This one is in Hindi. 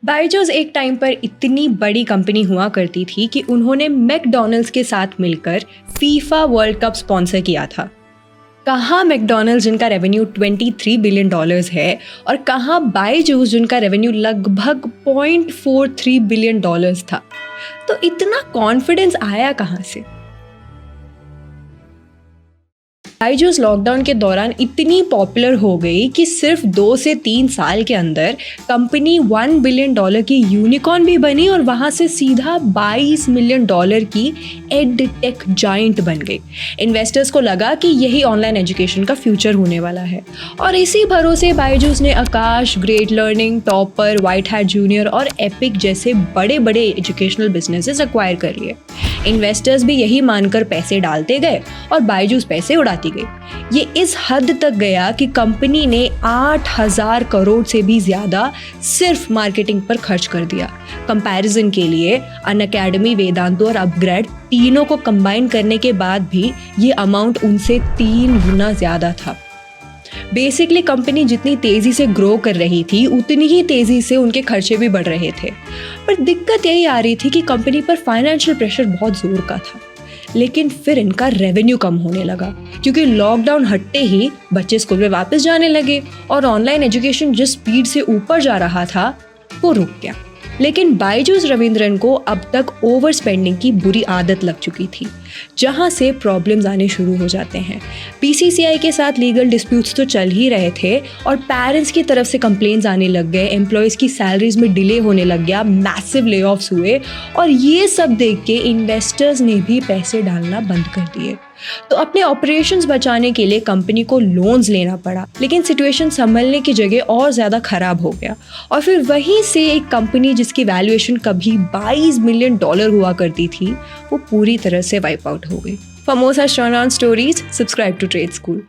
बायजूस एक टाइम पर इतनी बड़ी कंपनी हुआ करती थी कि उन्होंने मैकडॉनल्ड्स के साथ मिलकर फीफा वर्ल्ड कप स्पॉन्सर किया था। कहाँ मैकडॉनल्ड्स जिनका रेवेन्यू 23 बिलियन डॉलर्स है और कहाँ बायजूस जिनका रेवेन्यू लगभग 0.43 बिलियन डॉलर्स था। तो इतना कॉन्फिडेंस आया कहाँ से? बायजूस लॉकडाउन के दौरान इतनी पॉपुलर हो गई कि सिर्फ 2 से 3 साल के अंदर कंपनी $1 बिलियन की यूनिकॉर्न भी बनी और वहां से सीधा $22 मिलियन की एडटेक जायंट बन गई। इन्वेस्टर्स को लगा कि यही ऑनलाइन एजुकेशन का फ्यूचर होने वाला है और इसी भरोसे बायजूस ने Aakash, Great Learning, Toppr, White Hat Junior और एपिक जैसे बड़े बड़े एजुकेशनल बिजनेसेस एक्वायर कर लिए। इन्वेस्टर्स भी यही मानकर पैसे डालते गए और बायजूस पैसे उड़ाती गई। ये इस हद तक गया कि कंपनी ने 8,000 करोड़ से भी ज्यादा सिर्फ मार्केटिंग पर खर्च कर दिया। कंपैरिजन के लिए अनअकैडमी, वेदांतो और अपग्रेड तीनों को कंबाइन करने के बाद भी ये अमाउंट उनसे 3 गुना ज्यादा था। बेसिकली कंपनी जितनी तेजी से ग्रो कर रही थी उतनी ही तेजी से उनके खर्चे भी बढ़ रहे थे। पर दिक्कत यही आ रही थी कि कंपनी पर फाइनेंशियल प्रेशर बहुत जोर का था। लेकिन फिर इनका रेवेन्यू कम होने लगा क्योंकि लॉकडाउन हटते ही बच्चे स्कूल में वापस जाने लगे और ऑनलाइन एजुकेशन जिस स्पीड से ऊपर जा रहा था वो रुक गया। लेकिन बायजूस रविंद्रन को अब तक ओवर स्पेंडिंग की बुरी आदत लग चुकी थी, जहां से प्रॉब्लम्स आने शुरू हो जाते हैं। बीसीसीआई के साथ लीगल डिस्प्यूट्स तो चल ही रहे थे और पेरेंट्स की तरफ से कंप्लेंट्स आने लग गए, एम्प्लॉयज़ की सैलरीज में डिले होने लग गया, मैसिव ले ऑफ्स हुए और ये सब देख के इन्वेस्टर्स ने भी पैसे डालना बंद कर दिए। तो अपने ऑपरेशंस बचाने के लिए कंपनी को लोन्स लेना पड़ा, लेकिन सिचुएशन संभलने की जगह और ज़्यादा खराब हो गया और फिर वहीं से एक कंपनी जिसकी वैल्यूएशन कभी $22 मिलियन हुआ करती थी वो पूरी तरह से वाइप आउट हो गई। For more such turn on stories, subscribe to trade school.